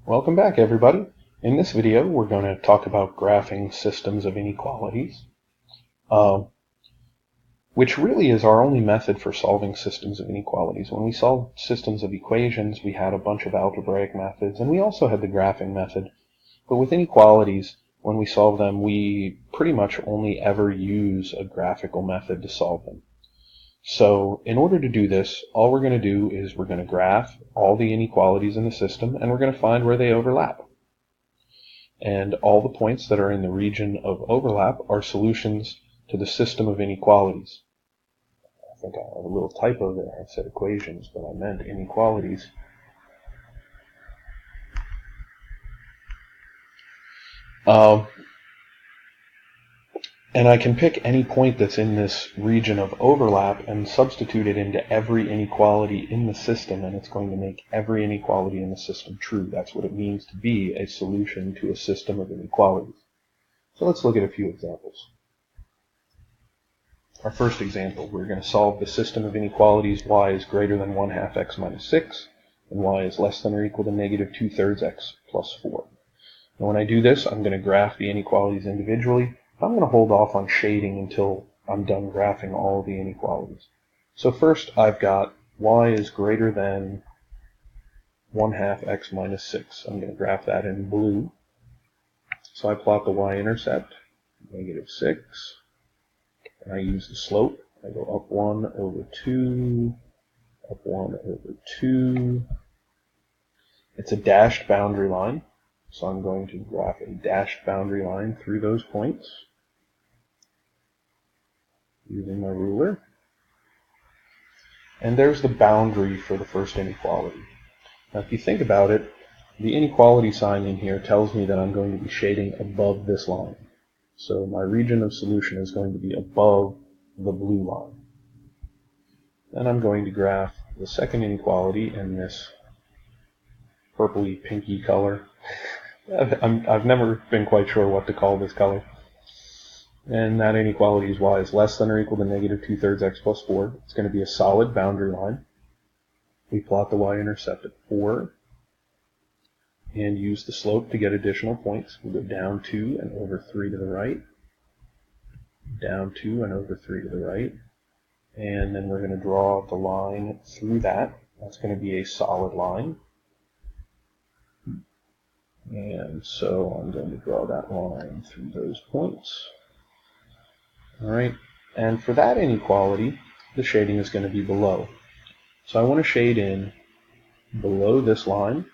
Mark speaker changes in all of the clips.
Speaker 1: Welcome back, everybody. In this video, we're going to talk about graphing systems of inequalities, which really is our only method for solving systems of inequalities. When we solved systems of equations, we had a bunch of algebraic methods, and we also had the graphing method. But with inequalities, when we solve them, we pretty much only ever use a graphical method to solve them. So in order to do this, all we're going to do is we're going to graph all the inequalities in the system, and we're going to find where they overlap. And all the points that are in the region of overlap are solutions to the system of inequalities. I think I have a little typo there. I said equations, but I meant inequalities. And I can pick any point that's in this region of overlap and substitute it into every inequality in the system, and it's going to make every inequality in the system true. That's what it means to be a solution to a system of inequalities. So let's look at a few examples. Our first example, we're going to solve the system of inequalities y is greater than 1/2 x minus 6, and y is less than or equal to negative 2/3 x plus 4. And when I do this, I'm going to graph the inequalities individually. I'm going to hold off on shading until I'm done graphing all of the inequalities. So first, I've got y is greater than 1/2 x minus 6. I'm going to graph that in blue. So I plot the y-intercept, negative 6. And I use the slope. I go up 1 over 2, up 1 over 2. It's a dashed boundary line, so I'm going to graph a dashed boundary line through those points using my ruler. And there's the boundary for the first inequality. Now if you think about it, the inequality sign in here tells me that I'm going to be shading above this line. So my region of solution is going to be above the blue line. Then I'm going to graph the second inequality in this purpley pinky color. I've never been quite sure what to call this color. And that inequality is y is less than or equal to negative 2/3 x plus 4. It's going to be a solid boundary line. We plot the y-intercept at 4 and use the slope to get additional points. We'll go down 2 and over 3 to the right, down 2 and over 3 to the right, and then we're going to draw the line through that. That's going to be a solid line. And so I'm going to draw that line through those points. All right, and for that inequality, the shading is going to be below. So I want to shade in below this line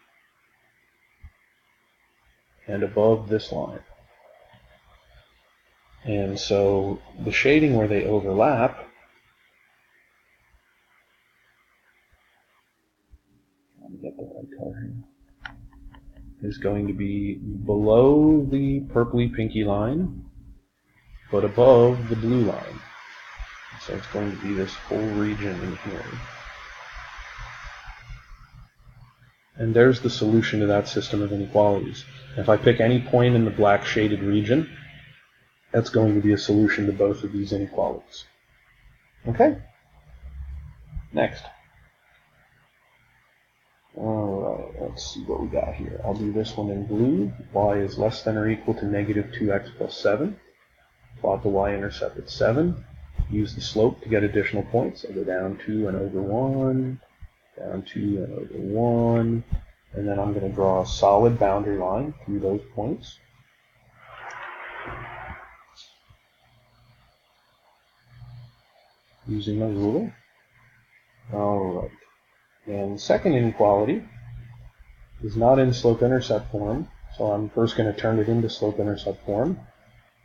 Speaker 1: and above this line. And so the shading where they overlap, let me get the right color here, is going to be below the purpley pinky line, but above the blue line. So it's going to be this whole region in here. And there's the solution to that system of inequalities. If I pick any point in the black shaded region, that's going to be a solution to both of these inequalities. Okay? Next. Alright, let's see what we got here. I'll do this one in blue. Y is less than or equal to negative 2x plus 7. Plot the y-intercept at 7. Use the slope to get additional points. I go down 2 and over 1, down 2 and over 1, and then I'm going to draw a solid boundary line through those points. Using my ruler. Alright. And the second inequality is not in slope-intercept form, so I'm first going to turn it into slope-intercept form.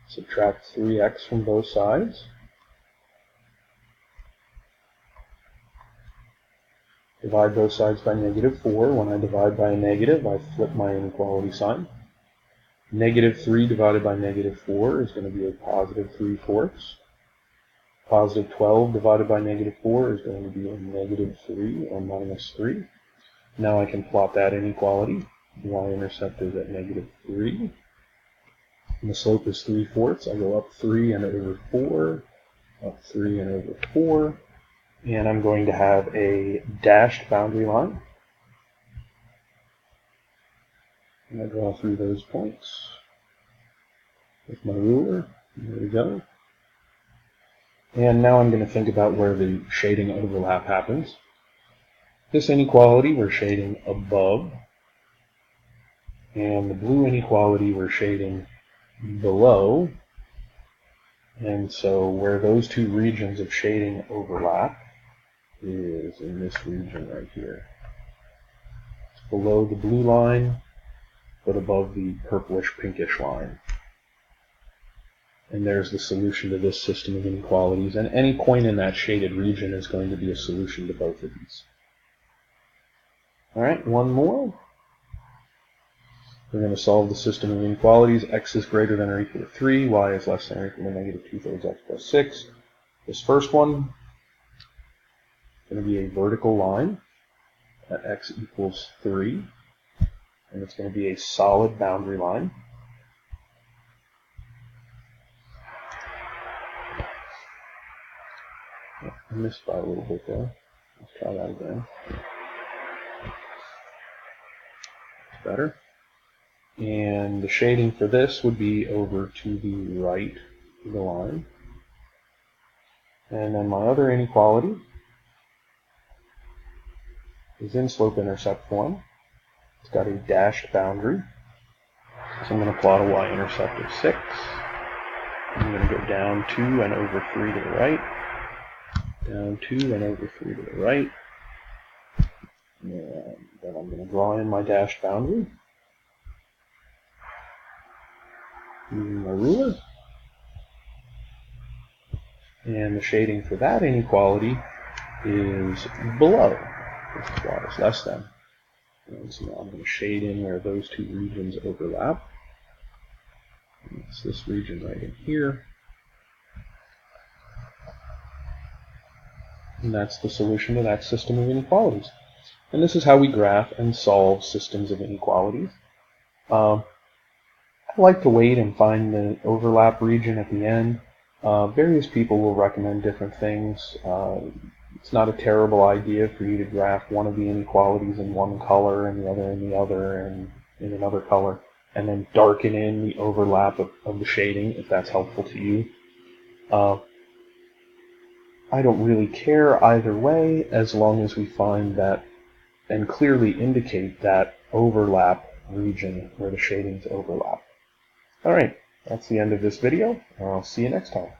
Speaker 1: Subtract 3x from both sides. Divide both sides by negative 4. When I divide by a negative, I flip my inequality sign. Negative 3 divided by negative 4 is going to be a positive 3/4. Positive 12 divided by negative 4 is going to be a negative 3 or minus 3. Now I can plot that inequality. The y-intercept is at negative 3. And the slope is 3/4. I go up 3 and over 4, up 3 and over 4. And I'm going to have a dashed boundary line. I'm going to draw through those points with my ruler. There we go. And now I'm going to think about where the shading overlap happens. This inequality we're shading above, and the blue inequality we're shading below. And so where those two regions of shading overlap is in this region right here. It's below the blue line, but above the purplish pinkish line. And there's the solution to this system of inequalities, and any point in that shaded region is going to be a solution to both of these. Alright, one more. We're going to solve the system of inequalities. X is greater than or equal to 3, y is less than or equal to negative 2/3 x plus 6. This first one is going to be a vertical line at x equals 3, and it's going to be a solid boundary line. I missed by a little bit there. Let's try that again. That's better. And the shading for this would be over to the right of the line. And then my other inequality is in slope-intercept form. It's got a dashed boundary. So I'm going to plot a y-intercept of 6. I'm going to go down 2 and over 3 to the right. Down 2 and over 3 to the right. And then I'm going to draw in my dashed boundary using my ruler. And the shading for that inequality is below. This is y is less than. And so now I'm going to shade in where those two regions overlap. And it's this region right in here. And that's the solution to that system of inequalities. And this is how we graph and solve systems of inequalities. I like to wait and find the overlap region at the end. Various people will recommend different things. It's not a terrible idea for you to graph one of the inequalities in one color and the other in the other and in another color, and then darken in the overlap of the shading if that's helpful to you. I don't really care either way, as long as we find that and clearly indicate that overlap region where the shadings overlap. Alright, that's the end of this video. I'll see you next time.